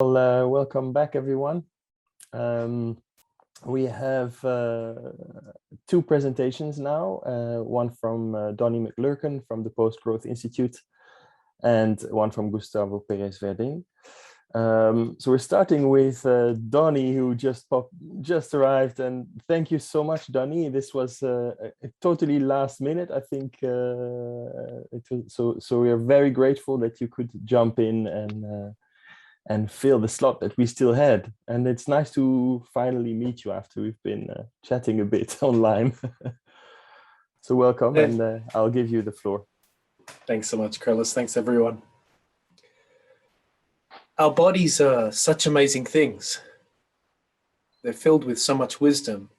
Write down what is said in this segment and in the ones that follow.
Well, welcome back, everyone. We have two presentations now, one from Donnie Maclurcan from the Post-Growth Institute and one from Gustavo Perez Verdin. So we're starting with Donnie, who just arrived, and thank you so much, Donnie. This was a totally last minute. I think so we are very grateful that you could jump in and fill the slot that we still had. And it's nice to finally meet you after we've been chatting a bit online. So welcome, and I'll give you the floor. Thanks so much, Carlos. Thanks, everyone. Our bodies are such amazing things. They're filled with so much wisdom.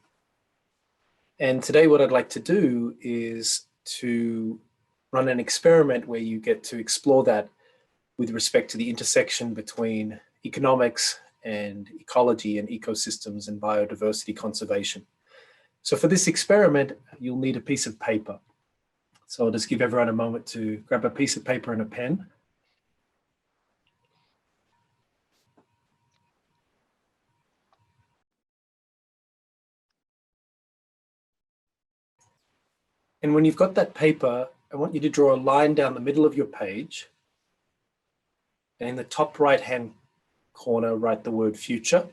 And today what I'd like to do is to run an experiment where you get to explore that with respect to the intersection between economics and ecology and ecosystems and biodiversity conservation. So for this experiment, you'll need a piece of paper. So I'll just give everyone a moment to grab a piece of paper and a pen. And when you've got that paper, I want you to draw a line down the middle of your page. And in the top right-hand corner, write the word future.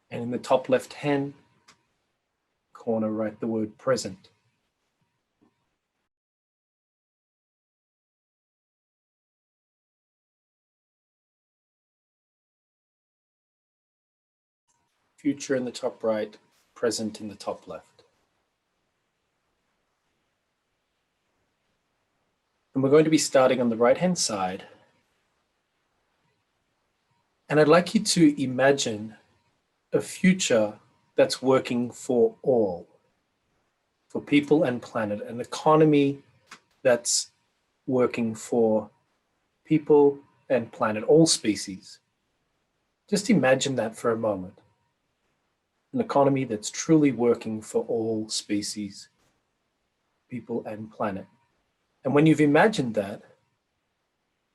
And in the top left-hand corner, write the word present. Future in the top right, present in the top left. And we're going to be starting on the right-hand side. And I'd like you to imagine a future that's working for all, for people and planet, an economy that's working for people and planet, all species. Just imagine that for a moment. An economy that's truly working for all species, people and planet. And when you've imagined that,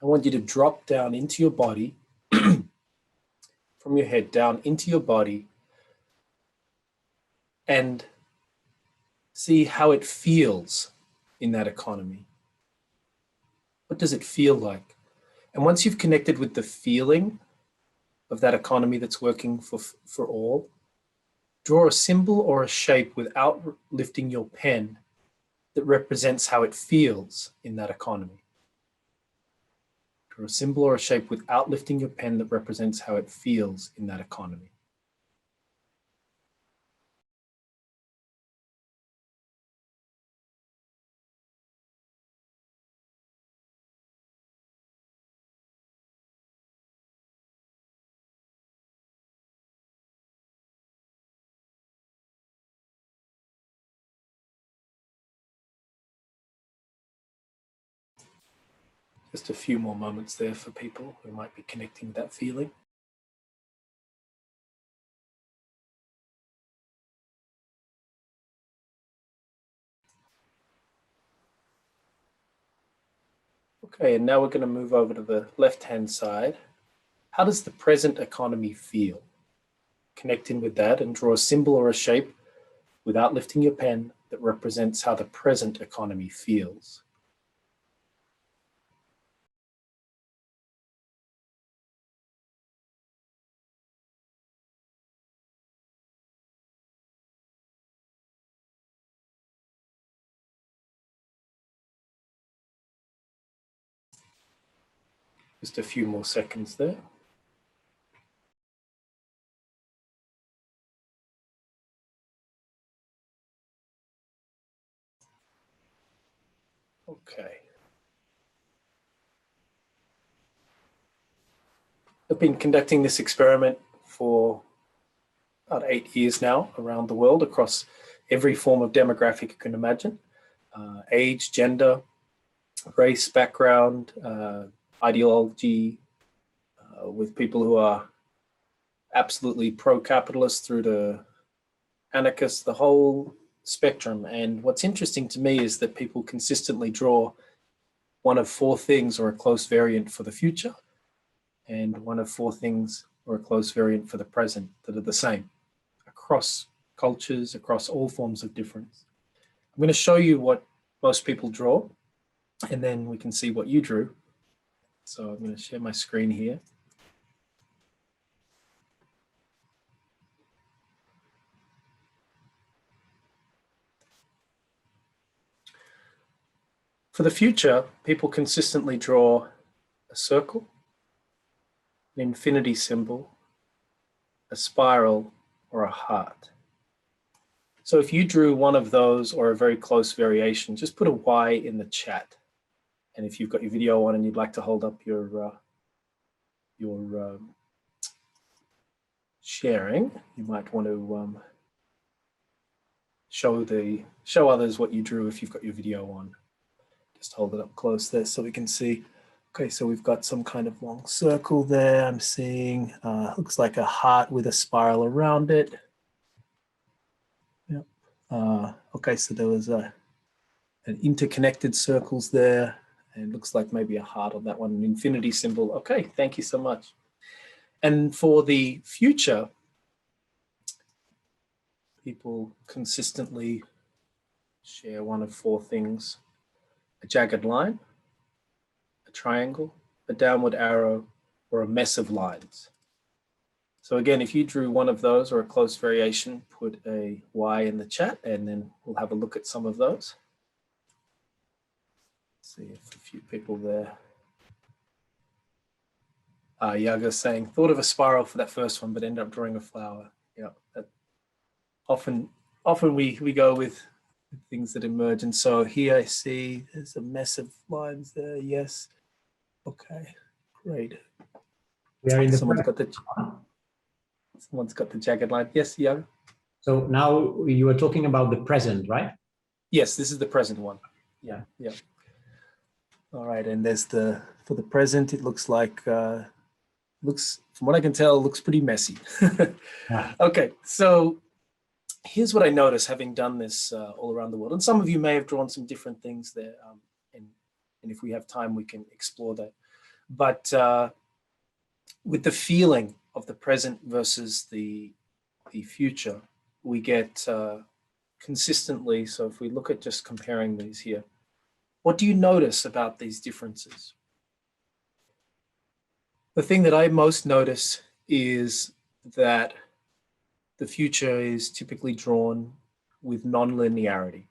I want you to drop down into your body, from your head down into your body, and see how it feels in that economy. What does it feel like? And once you've connected with the feeling of that economy that's working for all, draw a symbol or a shape without lifting your pen that represents how it feels in that economy. Draw a symbol or a shape without lifting your pen that represents how it feels in that economy. Just a few more moments there for people who might be connecting with that feeling. Okay, and now we're going to move over to the left-hand side. How does the present economy feel? Connect in with that and draw a symbol or a shape without lifting your pen that represents how the present economy feels. Just a few more seconds there. Okay. I've been conducting this experiment for about 8 years now around the world across every form of demographic you can imagine. Age, gender, race, background, ideology, with people who are absolutely pro-capitalist through to anarchists, the whole spectrum. And what's interesting to me is that people consistently draw one of four things or a close variant for the future, and one of four things or a close variant for the present that are the same across cultures, across all forms of difference. I'm going to show you what most people draw, and then we can see what you drew. So I'm going to share my screen here. For the future, people consistently draw a circle, an infinity symbol, a spiral, or a heart. So if you drew one of those or a very close variation, just put a Y in the chat. And if you've got your video on and you'd like to hold up your sharing, you might want to show others what you drew if you've got your video on. Just hold it up close there so we can see. Okay, so we've got some kind of long circle there. I'm seeing, looks like a heart with a spiral around it. Yep. Okay, so there was an interconnected circles there, and looks like maybe a heart on that one, an infinity symbol. Okay, thank you so much. And for the future, people consistently share one of four things: a jagged line, a triangle, a downward arrow, or a mess of lines. So again, if you drew one of those or a close variation, put a Y in the chat, and then we'll have a look at some of those. See if a few people there. Yaga's saying, thought of a spiral for that first one, but ended up drawing a flower. Yeah, that often we go with things that emerge. And so here I see there's a mess of lines there. Yes. Okay, great. We are in the Someone's got the jagged line. Yes, Yaga. So now you are talking about the present, right? Yes, this is the present one. Yeah. Yeah. All right, and there's for the present, it looks like, from what I can tell, looks pretty messy. Yeah. Okay, so here's what I noticed having done this all around the world. And some of you may have drawn some different things there. And if we have time, we can explore that. But with the feeling of the present versus the future, we get consistently, so if we look at just comparing these here, what do you notice about these differences? The thing that I most notice is that the future is typically drawn with non-linearity,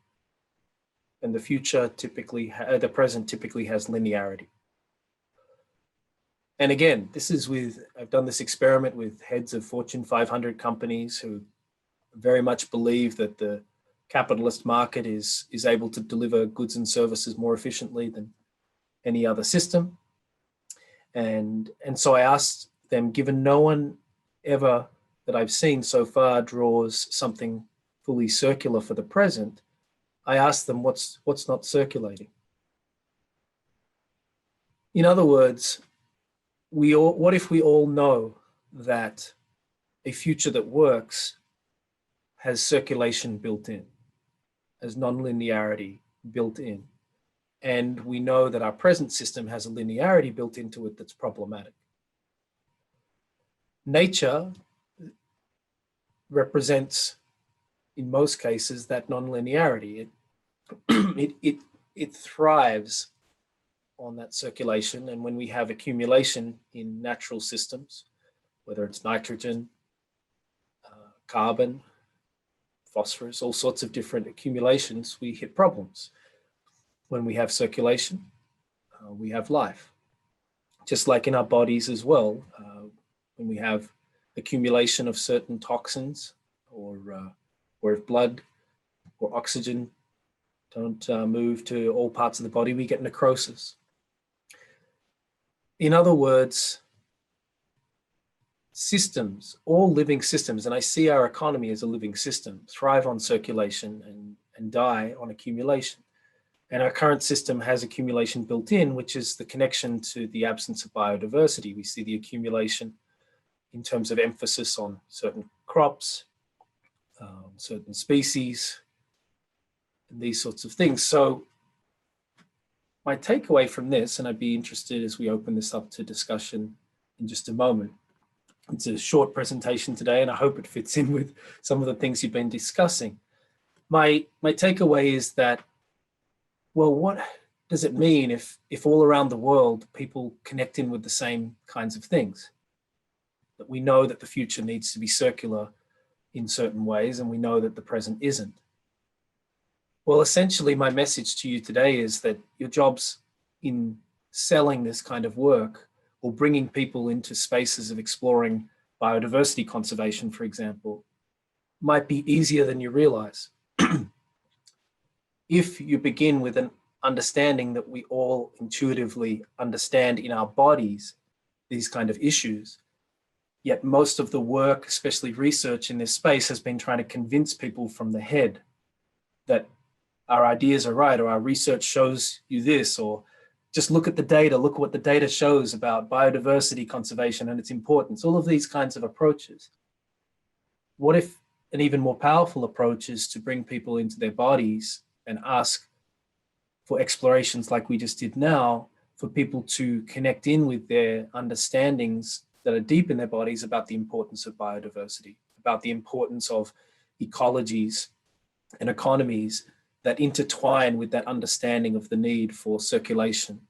and the future typically, the present typically has linearity. And again, this is I've done this experiment with heads of Fortune 500 companies who very much believe that the capitalist market is able to deliver goods and services more efficiently than any other system. And so I asked them, given no one ever that I've seen so far draws something fully circular for the present, I asked them what's not circulating. In other words, what if we all know that a future that works has circulation built in, has non-linearity built in, and we know that our present system has a linearity built into it that's problematic. Nature represents, in most cases, that non-linearity. It thrives on that circulation, and when we have accumulation in natural systems, whether it's nitrogen, carbon, phosphorus, all sorts of different accumulations, we hit problems. When we have circulation, we have life. Just like in our bodies as well, when we have accumulation of certain toxins, or if blood or oxygen don't move to all parts of the body, we get necrosis. In other words, systems, all living systems, and I see our economy as a living system, thrive on circulation and die on accumulation. And our current system has accumulation built in, which is the connection to the absence of biodiversity. We see the accumulation in terms of emphasis on certain crops, certain species, and these sorts of things. So my takeaway from this, and I'd be interested as we open this up to discussion in just a moment. It's a short presentation today, and I hope it fits in with some of the things you've been discussing. My takeaway is that, well, what does it mean if all around the world people connect in with the same kinds of things? That we know that the future needs to be circular in certain ways, and we know that the present isn't. Well, essentially, my message to you today is that your jobs in selling this kind of work or bringing people into spaces of exploring biodiversity conservation, for example, might be easier than you realize. If you begin with an understanding that we all intuitively understand in our bodies these kind of issues, yet most of the work, especially research in this space, has been trying to convince people from the head that our ideas are right, or our research shows you this, or just look at the data, look at what the data shows about biodiversity conservation and its importance, all of these kinds of approaches. What if an even more powerful approach is to bring people into their bodies and ask for explorations like we just did now, for people to connect in with their understandings that are deep in their bodies about the importance of biodiversity, about the importance of ecologies and economies that intertwine with that understanding of the need for circulation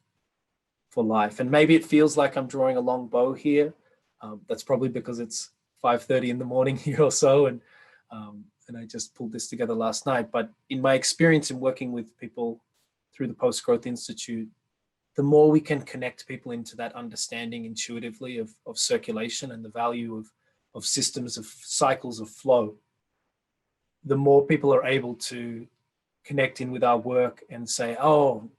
for life. And maybe it feels like I'm drawing a long bow here. That's probably because it's 5:30 in the morning here or so, and I just pulled this together last night. But in my experience in working with people through the Post-Growth Institute, the more we can connect people into that understanding intuitively of circulation and the value of systems, of cycles of flow, the more people are able to connect in with our work and say, oh,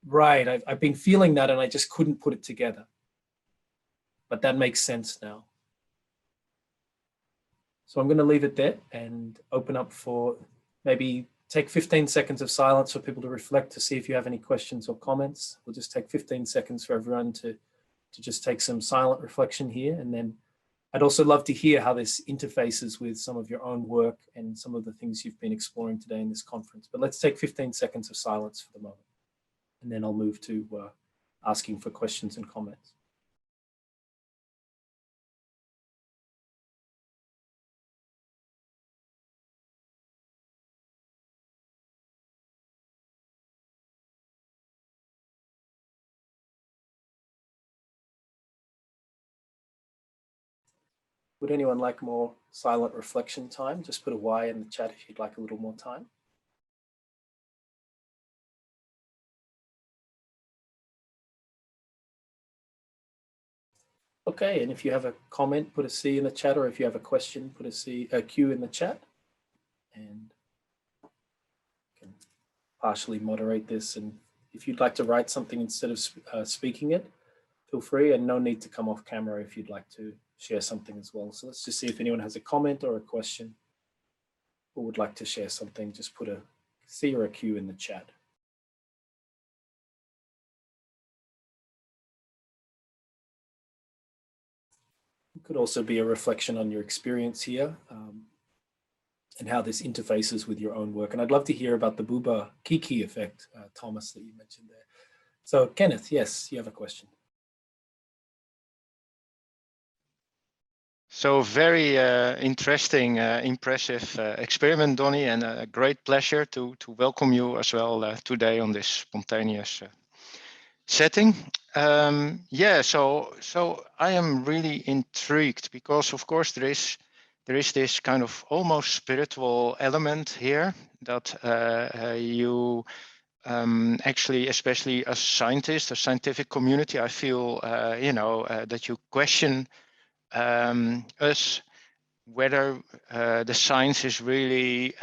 right, I've been feeling that and I just couldn't put it together. But that makes sense now. So I'm going to leave it there and open up for maybe take 15 seconds of silence for people to reflect, to see if you have any questions or comments. We'll just take 15 seconds for everyone to just take some silent reflection here. And then I'd also love to hear how this interfaces with some of your own work and some of the things you've been exploring today in this conference. But let's take 15 seconds of silence for the moment. And then I'll move to asking for questions and comments. Would anyone like more silent reflection time? Just put a Y in the chat if you'd like a little more time. Okay, and if you have a comment, put a C in the chat, or if you have a question, put a Q in the chat. And I can partially moderate this. And if you'd like to write something instead of speaking it, feel free, and no need to come off camera if you'd like to share something as well. So let's just see if anyone has a comment or a question or would like to share something. Just put a C or a Q in the chat. It could also be a reflection on your experience here and how this interfaces with your own work. And I'd love to hear about the Buba Kiki effect, Thomas, that you mentioned there. So Kenneth, yes, you have a question. So very interesting, impressive experiment, Donnie, and a great pleasure to welcome you as well today on this spontaneous setting. Yeah, so I am really intrigued because, of course, there is this kind of almost spiritual element here that you actually, especially as scientists, a scientific community, I feel that you question us whether the science is really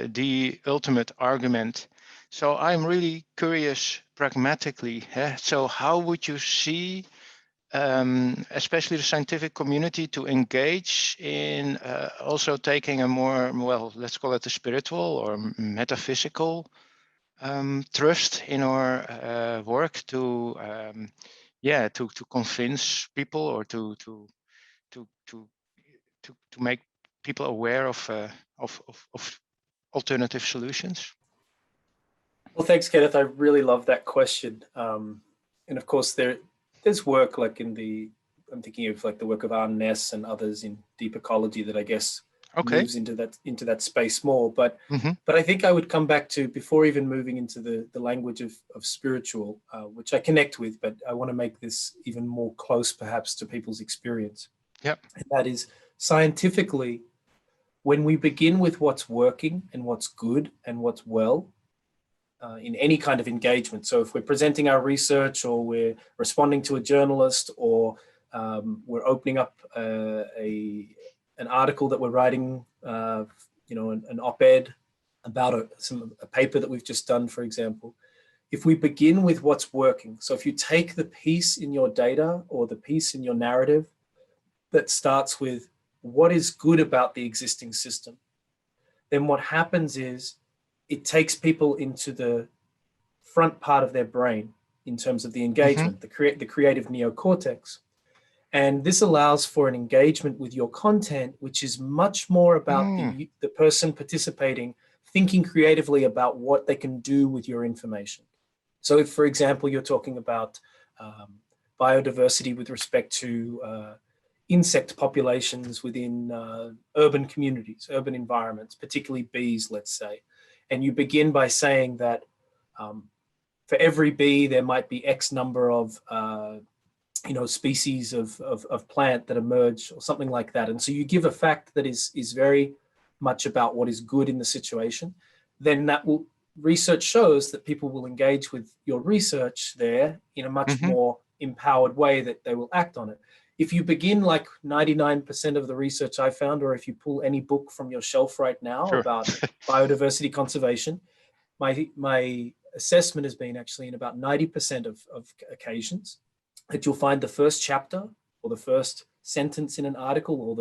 the ultimate argument. So I'm really curious pragmatically. So how would you see, especially the scientific community, to engage in also taking a more, well, let's call it a spiritual or metaphysical trust in our work to convince people or to make people aware of alternative solutions? Well, thanks, Kenneth. I really love that question. And of course, there's work like I'm thinking of like the work of Arne Ness and others in deep ecology that I guess Okay. moves into that space more. But Mm-hmm. but I think I would come back to, before even moving into the language of spiritual, which I connect with, but I want to make this even more close perhaps to people's experience. Yeah. And that is, scientifically, when we begin with what's working and what's good and what's well, in any kind of engagement. So if we're presenting our research, or we're responding to a journalist, or we're opening up an article that we're writing, an op-ed about a paper that we've just done, for example, if we begin with what's working, so if you take the piece in your data or the piece in your narrative that starts with what is good about the existing system, then what happens is it takes people into the front part of their brain in terms of the engagement, the creative neocortex. And this allows for an engagement with your content, which is much more about the person participating thinking creatively about what they can do with your information. So if, for example, you're talking about biodiversity with respect to insect populations within urban communities, urban environments, particularly bees, let's say, and you begin by saying that for every bee, there might be X number of species of plant that emerge, or something like that. And so you give a fact that is very much about what is good in the situation, then research shows that people will engage with your research there in a much more empowered way, that they will act on it. If you begin like 99% of the research I found, or if you pull any book from your shelf right now about biodiversity conservation, my assessment has been actually in about 90% of occasions that you'll find the first chapter or the first sentence in an article, or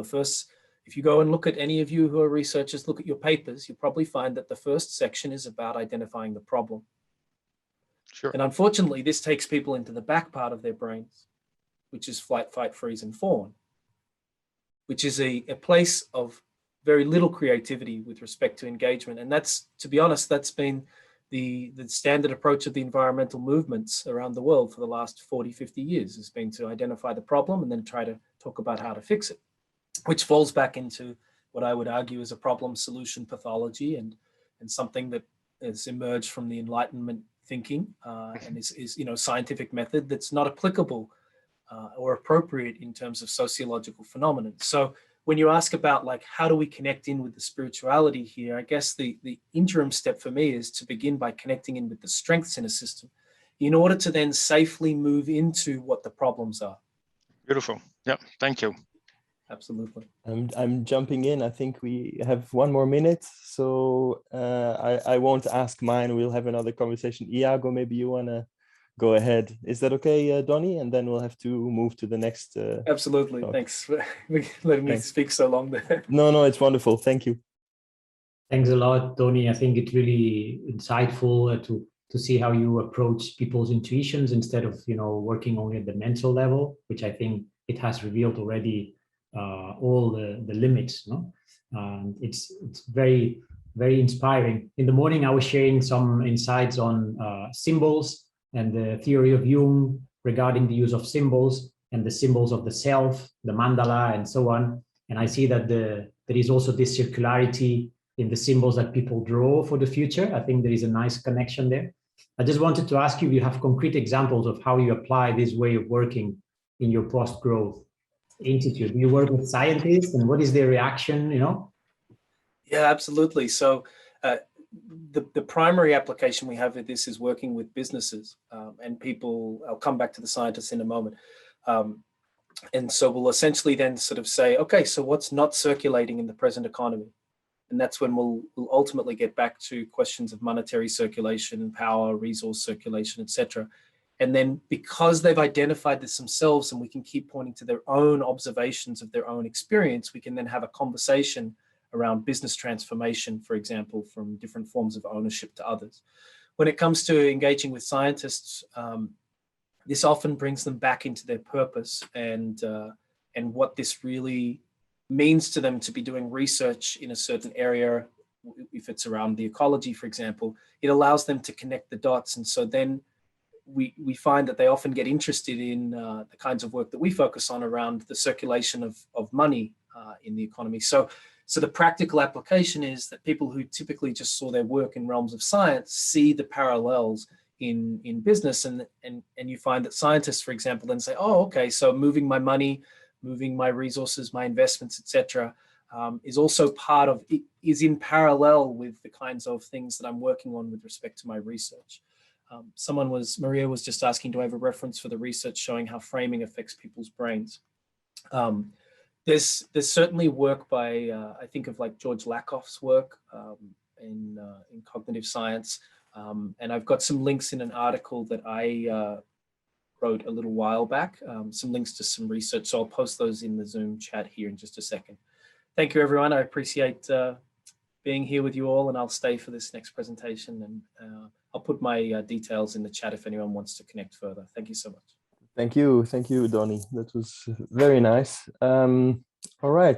if you go and look at, any of you who are researchers, look at your papers, you'll probably find that the first section is about identifying the problem. Sure. And unfortunately, this takes people into the back part of their brains, which is flight, fight, freeze, and fawn, which is a place of very little creativity with respect to engagement. And that's, to be honest, that's been the standard approach of the environmental movements around the world for the last 40, 50 years, has been to identify the problem and then try to talk about how to fix it, which falls back into what I would argue is a problem solution pathology, and something that has emerged from the Enlightenment thinking and is scientific method that's not applicable or appropriate in terms of sociological phenomenon. So when you ask about like, how do we connect in with the spirituality here, I guess the interim step for me is to begin by connecting in with the strengths in a system in order to then safely move into what the problems are. Beautiful. Yeah, thank you. Absolutely. I'm jumping in. I think we have 1 more minute, so I won't ask mine. We'll have another conversation. Iago, maybe you want to go ahead. Is that okay, Donnie? And then we'll have to move to the next. Absolutely. talk. Thanks for letting me speak so long there. No, it's wonderful. Thank you. Thanks a lot, Tony. I think it's really insightful to see how you approach people's intuitions instead of working only at the mental level, which I think it has revealed already all the limits. No, it's very, very inspiring. In the morning, I was sharing some insights on symbols and the theory of Jung regarding the use of symbols and the symbols of the self, the mandala, and so on. And I see that there is also this circularity in the symbols that people draw for the future. I think there is a nice connection there. I just wanted to ask you if you have concrete examples of how you apply this way of working in your post-growth institute. Do you work with scientists, and what is their reaction, Yeah, absolutely. So the primary application we have with this is working with businesses and people. I'll come back to the scientists in a moment. And so we'll essentially then sort of say, okay, so what's not circulating in the present economy? And that's when we'll ultimately get back to questions of monetary circulation, power, resource circulation, etc. And then because they've identified this themselves, and we can keep pointing to their own observations of their own experience, we can then have a conversation around business transformation, for example, from different forms of ownership to others. When it comes to engaging with scientists, this often brings them back into their purpose and what this really means to them to be doing research in a certain area if it's around the ecology, for example, it allows them to connect the dots. And so then we find that they often get interested in the kinds of work that we focus on around the circulation of money in the economy. So the practical application is that people who typically just saw their work in realms of science see the parallels in business, and you find that scientists, for example, then say, oh, okay, so moving my money, moving my resources, my investments, etc., is also part of, is in parallel with the kinds of things that I'm working on with respect to my research. Maria was just asking, do I have a reference for the research showing how framing affects people's brains? There's certainly work by, I think of like George Lakoff's work in cognitive science. And I've got some links in an article that I wrote a little while back, some links to some research. So I'll post those in the Zoom chat here in just a second. Thank you, everyone. I appreciate being here with you all, and I'll stay for this next presentation. And I'll put my details in the chat if anyone wants to connect further. Thank you so much. Thank you, Donnie. That was very nice. All right.